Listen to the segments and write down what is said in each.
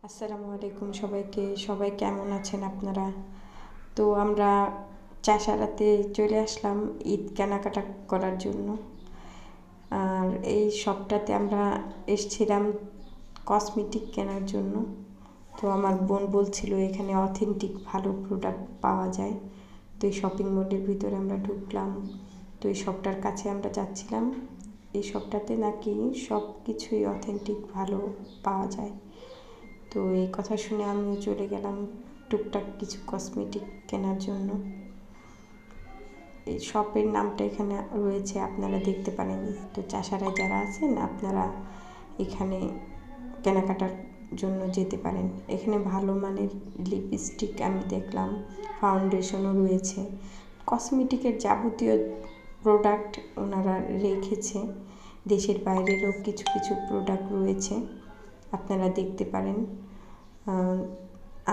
আসসালামু আলাইকুম সবাই কেমন আছেন আপনারা? তো আমরা চাষারাতে চলে আসলাম ঈদ কেনাকাটা করার জন্য। আর এই শপটাতে আমরা এসেছিলাম কসমেটিক কেনার জন্য। তো আমার বোন বলছিল এখানে অথেন্টিক ভালো প্রোডাক্ট পাওয়া যায়। তো এই শপিং মলের ভিতরে আমরা ঢুকলাম। তো এই শপটার কাছে আমরা যাচ্ছিলাম। এই শপটাতে নাকি সব কিছুই অথেন্টিক ভালো পাওয়া যায়। তো এই কথা শুনে আমিও চলে গেলাম টুকটাক কিছু কসমেটিক কেনার জন্য। এই শপের নামটা এখানে রয়েছে, আপনারা দেখতে পারেন। তো চাষারায় যারা আছেন আপনারা এখানে কেনাকাটার জন্য যেতে পারেন। এখানে ভালো মানের লিপস্টিক আমি দেখলাম, ফাউন্ডেশনও রয়েছে। কসমেটিকের যাবতীয় প্রোডাক্ট ওনারা রেখেছে। দেশের বাইরেরও কিছু কিছু প্রোডাক্ট রয়েছে, আপনারা দেখতে পারেন।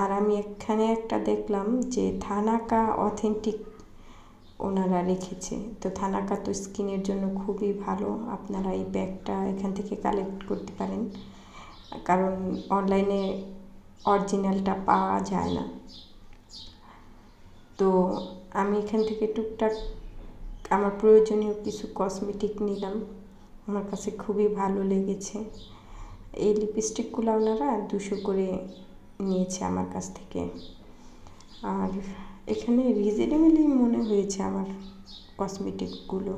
আর আমি এখানে একটা দেখলাম যে থানাকা অথেন্টিক ওনারা রেখেছে। তো থানাকা তো স্কিনের জন্য খুবই ভালো। আপনারা এই ব্যাগটা এখান থেকে কালেক্ট করতে পারেন, কারণ অনলাইনে অরিজিনালটা পাওয়া যায় না। তো আমি এখান থেকে টুকটাক আমার প্রয়োজনীয় কিছু কসমেটিক নিলাম, আমার কাছে খুবই ভালো লেগেছে। এই লিপস্টিকগুলো ওনারা 200 করে নিয়েছে আমার কাছ থেকে। আর এখানে রিজনেবলই মনে হয়েছে আমার কসমেটিকগুলো।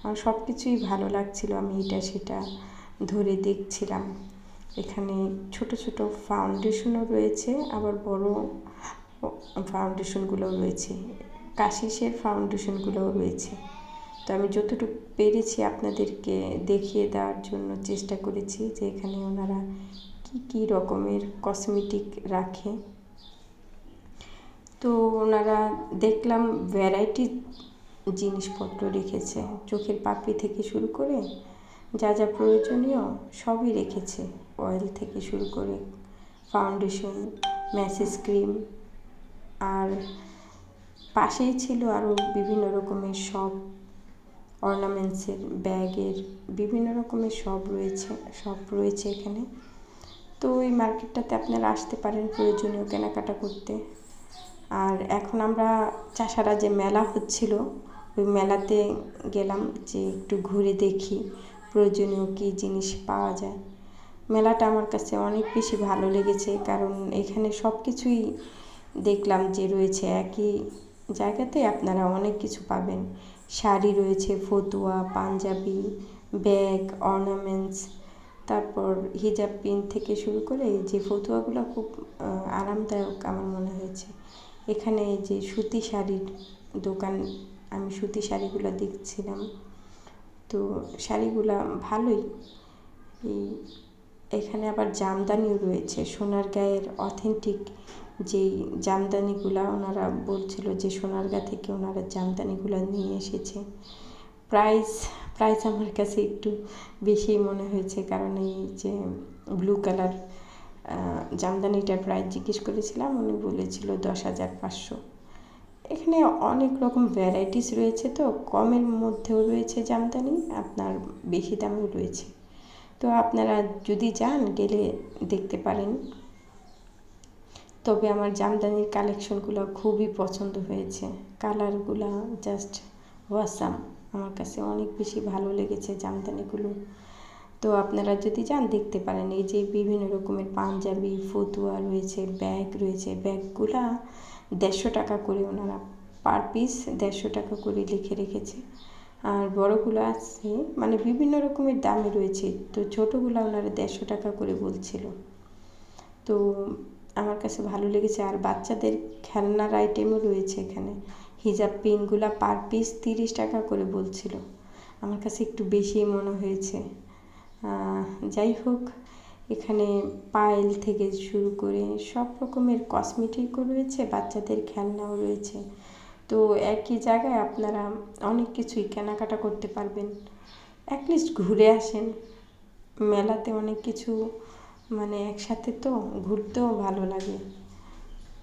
আমার সব কিছুই ভালো লাগছিল, আমি এটা সেটা ধরে দেখছিলাম। এখানে ছোট ছোট ফাউন্ডেশনও রয়েছে, আবার বড় ফাউন্ডেশনগুলোও রয়েছে, কাশিসের ফাউন্ডেশনগুলোও রয়েছে। তো আমি যতটুকু পেরেছি আপনাদেরকে দেখিয়ে দেওয়ার জন্য চেষ্টা করেছি যে এখানে ওনারা কি রকমের কসমেটিক রাখে। তো ওনারা দেখলাম ভ্যারাইটি জিনিসপত্র রেখেছে, চোখের পাপড়ি থেকে শুরু করে যা যা প্রয়োজনীয় সবই রেখেছে। অয়েল থেকে শুরু করে ফাউন্ডেশন, ম্যাসেজ ক্রিম, আর পাশেই ছিল আরও বিভিন্ন রকমের সব অর্নামেন্টসের, ব্যাগের বিভিন্ন রকমের সব রয়েছে এখানে। তো এই মার্কেটটাতে আপনারা আসতে পারেন প্রয়োজনীয় কেনাকাটা করতে। আর এখন আমরা চাষারা যে মেলা হচ্ছিল ওই মেলাতে গেলাম যে একটু ঘুরে দেখি প্রয়োজনীয় কী জিনিস পাওয়া যায়। মেলাটা আমার কাছে অনেক বেশি ভালো লেগেছে, কারণ এখানে সব কিছুই দেখলাম যে রয়েছে একই জায়গাতে, আপনারা অনেক কিছু পাবেন। শাড়ি রয়েছে, ফতুয়া, পাঞ্জাবি, ব্যাগ, অর্নামেন্টস, তারপর হিজাব পিন থেকে শুরু করে যে ফতুয়াগুলো খুব আরামদায়ক আমার মনে হয়েছে। এখানে যে সুতি শাড়ির দোকান, আমি সুতি শাড়িগুলো দেখছিলাম। তো শাড়িগুলো ভালোই। এখানে আবার জামদানিও রয়েছে, সোনারগাঁয়ের অথেন্টিক যেই জামদানিগুলো ওনারা বলছিল যে সোনারগাঁ থেকে ওনারা জামদানিগুলো নিয়ে এসেছে। প্রাইস আমার কাছে একটু বেশি মনে হয়েছে, কারণ এই যে ব্লু কালার জামদানিটার প্রাইস জিজ্ঞেস করেছিলাম, উনি বলেছিল 10,500। এখানে অনেক রকম ভ্যারাইটিস রয়েছে, তো কমের মধ্যেও রয়েছে জামদানি, আপনার বেশি দামেও রয়েছে। তো আপনারা যদি যান গেলে দেখতে পারেন। তবে আমার জামদানির কালেকশনগুলো খুবই পছন্দ হয়েছে, কালারগুলো জাস্ট ওয়াসাম, আমার কাছে অনেক বেশি ভালো লেগেছে জামদানিগুলো। তো আপনারা যদি যান দেখতে পারেন। এই যে বিভিন্ন রকমের পাঞ্জাবি, ফতুয়া রয়েছে, ব্যাগ রয়েছে, ব্যাগগুলা 150 টাকা করে ওনারা পার পিস 150 টাকা করে লিখে রেখেছে। আর বড়গুলো আছে মানে বিভিন্ন রকমের দামে রয়েছে, তো ছোটোগুলো ওনারা 150 টাকা করে বলছিল। তো আমার কাছে ভালো লেগেছে। আর বাচ্চাদের খেলনার আইটেমও রয়েছে এখানে। হিজাব পিনগুলো পার পিস 30 টাকা করে বলছিল, আমার কাছে একটু বেশি মনে হয়েছে। যাই হোক, এখানে পায়েল থেকে শুরু করে সব রকমের কসমেটিকও রয়েছে, বাচ্চাদের খেলনাও রয়েছে। তো একই জায়গায় আপনারা অনেক কিছুই কেনাকাটা করতে পারবেন। অ্যাটলিস্ট ঘুরে আসেন, মেলাতে অনেক কিছু মানে একসাথে তো ঘুরতেও ভালো লাগে।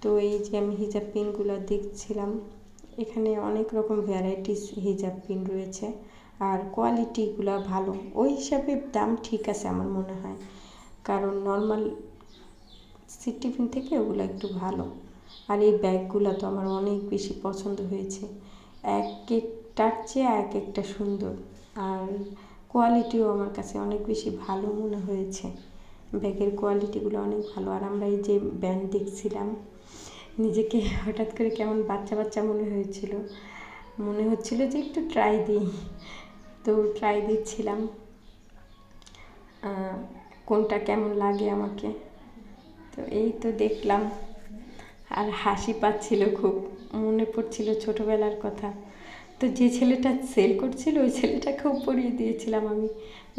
তো এই যে আমি হিজাব পিনগুলো দেখছিলাম, এখানে অনেক রকম ভ্যারাইটিস হিজাব পিন রয়েছে, আর কোয়ালিটিগুলো ভালো। ওই হিসাবে দাম ঠিক আছে আমার মনে হয়, কারণ নর্মাল সিট টিফিন থেকে ওগুলো একটু ভালো। আর এই ব্যাগগুলো তো আমার অনেক বেশি পছন্দ হয়েছে, এক একটার চেয়ে এক একটা সুন্দর, আর কোয়ালিটিও আমার কাছে অনেক বেশি ভালো মনে হয়েছে। ব্যাগের কোয়ালিটিগুলো অনেক ভালো। আর আমরা এই যে ব্যান্ড দেখছিলাম, নিজেকে হঠাৎ করে কেমন বাচ্চা বাচ্চা মনে হচ্ছিল যে একটু ট্রাই দিই, তো ট্রাই দিচ্ছিলাম কোনটা কেমন লাগে আমাকে। তো এই তো দেখলাম, আর হাসি পাচ্ছিল, খুব মনে পড়ছিল ছোটোবেলার কথা। তো যে ছেলেটা সেল করছিল ওই ছেলেটাকেও পরিয়ে দিয়েছিলাম আমি,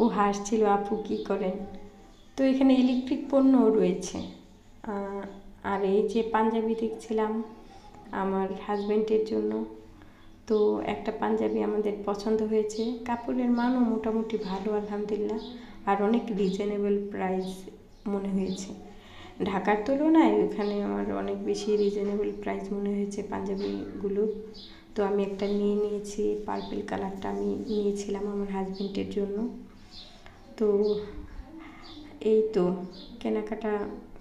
ও হাসছিল, আপু কী করেন। তো এখানে ইলেকট্রিক পণ্যও রয়েছে। আর এই যে পাঞ্জাবি দেখছিলাম আমার হাজব্যান্ডের জন্য, তো একটা পাঞ্জাবি আমাদের পছন্দ হয়েছে, কাপড়ের মানও মোটামুটি ভালো আলহামদুলিল্লাহ, আর অনেক রিজনেবল প্রাইস মনে হয়েছে। ঢাকার তুলনায় ওখানে আমার অনেক বেশি রিজনেবল প্রাইস মনে হয়েছে পাঞ্জাবিগুলো। তো আমি একটা নিয়েছি, পার্পল কালারটা আমি নিয়েছিলাম আমার হাজব্যান্ডের জন্য। তো এই তো কেনাকাটা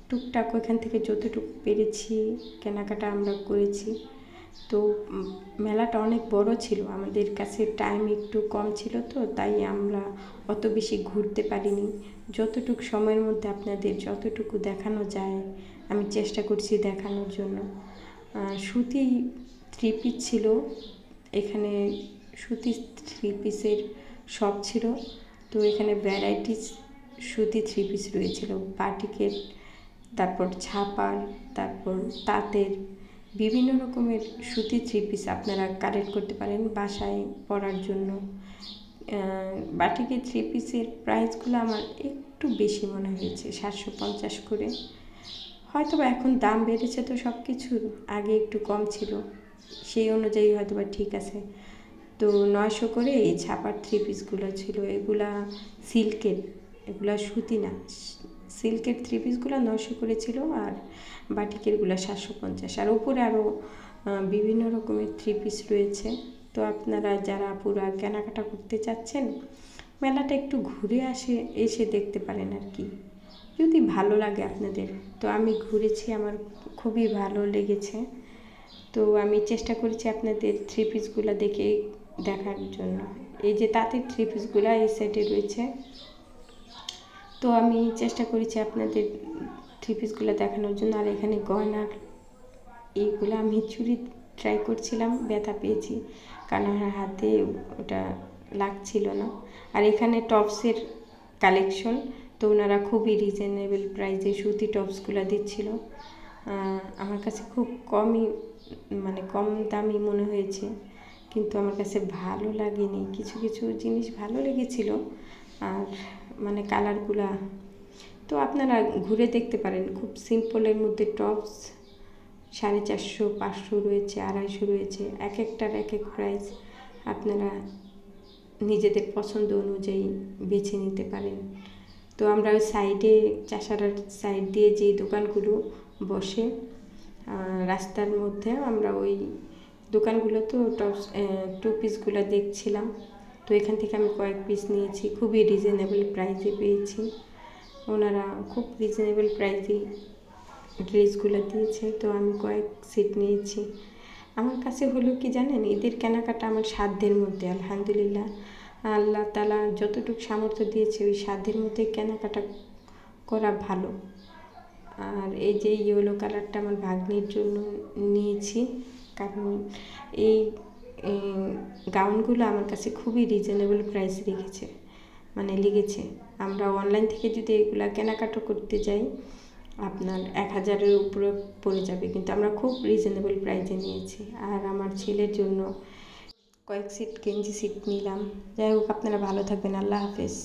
টুকটাক ওইখান থেকে যতটুকু পেরেছি কেনাকাটা আমরা করেছি। তো মেলাটা অনেক বড় ছিল, আমাদের কাছে টাইম একটু কম ছিল, তো তাই আমরা অত বেশি ঘুরতে পারিনি। যতটুকু সময়ের মধ্যে আপনাদের যতটুকু দেখানো যায় আমি চেষ্টা করছি দেখানোর জন্য। সুতি থ্রি পিস ছিল এখানে, সুতি থ্রি পিসের শপ ছিল। তো এখানে ভ্যারাইটিস সুতি থ্রি পিস রয়েছিল, বাটিকের, তারপর ছাপার, তারপর তাঁতের, বিভিন্ন রকমের সুতি থ্রি পিস আপনারা কালেক্ট করতে পারেন বাসায় পরার জন্য। বাটিকের থ্রি পিসের প্রাইসগুলো আমার একটু বেশি মনে হয়েছে, 750 করে। হয়তো বা এখন দাম বেড়েছে, তো সব কিছুর আগে একটু কম ছিল, সেই অনুযায়ী হয়তো বা ঠিক আছে। তো 900 করে এই ছাপার থ্রি পিসগুলো ছিল, এগুলা সিল্কের, এগুলা সুতি না, সিল্কের থ্রি পিসগুলো 900 করে ছিল, আর বাটিকেরগুলো 750। আর উপরে আরও বিভিন্ন রকমের থ্রি পিস রয়েছে। তো আপনারা যারা পুরা কেনাকাটা করতে চাচ্ছেন মেলাটা একটু ঘুরে এসে দেখতে পারেন আর কি, যদি ভালো লাগে আপনাদের। তো আমি ঘুরেছি, আমার খুবই ভালো লেগেছে। তো আমি চেষ্টা করেছি আপনাদের থ্রি পিসগুলো দেখার জন্য। এই যে তাঁতের থ্রি পিসগুলো এই সাইডে রয়েছে, তো আমি চেষ্টা করেছি আপনাদের থ্রি পিসগুলো দেখানোর জন্য। আর এখানে গয়নার এইগুলো আমি চুরি ট্রাই করছিলাম, ব্যথা পেয়েছি কারণ আমার হাতে ওটা লাগছিল না। আর এখানে টপসের কালেকশন, তো ওনারা খুবই রিজনেবল প্রাইসে সুতি টপসগুলো দিচ্ছিল। আমার কাছে খুব কম দামি মনে হয়েছে, কিন্তু আমার কাছে ভালো লাগেনি। কিছু কিছু জিনিস ভালো লেগেছিল, আর কালারগুলা তো আপনারা ঘুরে দেখতে পারেন। খুব সিম্পলের মধ্যে টপস 450, 500 রয়েছে, 250 রয়েছে, এক একটার এক এক প্রাইস। আপনারা নিজেদের পছন্দ অনুযায়ী বেছে নিতে পারেন। তো আমরা ওই সাইডে, চাষারার সাইড দিয়ে যে দোকানগুলো বসে রাস্তার মধ্যে, আমরা ওই দোকানগুলো তো টু পিসগুলো দেখছিলাম। তো এখান থেকে আমি কয়েক পিস নিয়েছি, খুবই রিজনেবল প্রাইসে পেয়েছি। ওনারা খুব রিজনেবল প্রাইসে ড্রেসগুলো দিয়েছে। তো আমি কয়েক সেট নিয়েছি। আমার কাছে হলো কি জানেন, ঈদের কেনাকাটা আমার সাধ্যের মধ্যে, আলহামদুলিল্লাহ আল্লাহ তাআলা যতটুকু সামর্থ্য দিয়েছে ওই সাধ্যের মধ্যে কেনাকাটা করা ভালো। আর এই যে ইয়েলো কালারটা আমার ভাগ্নির জন্য নিয়েছি, কারণ এই গাউনগুলো আমার কাছে খুবই রিজনেবল প্রাইস লেগেছে। আমরা অনলাইন থেকে যদি এগুলা কেনাকাটা করতে যাই আপনার 1000-এর উপরে পড়ে যাবে, কিন্তু আমরা খুব রিজনেবল প্রাইসে নিয়েছি। আর আমার ছেলের জন্য কয়েক সেট গেঞ্জি সেট নিলাম। যাই হোক, আপনারা ভালো থাকবেন। আল্লাহ হাফেজ।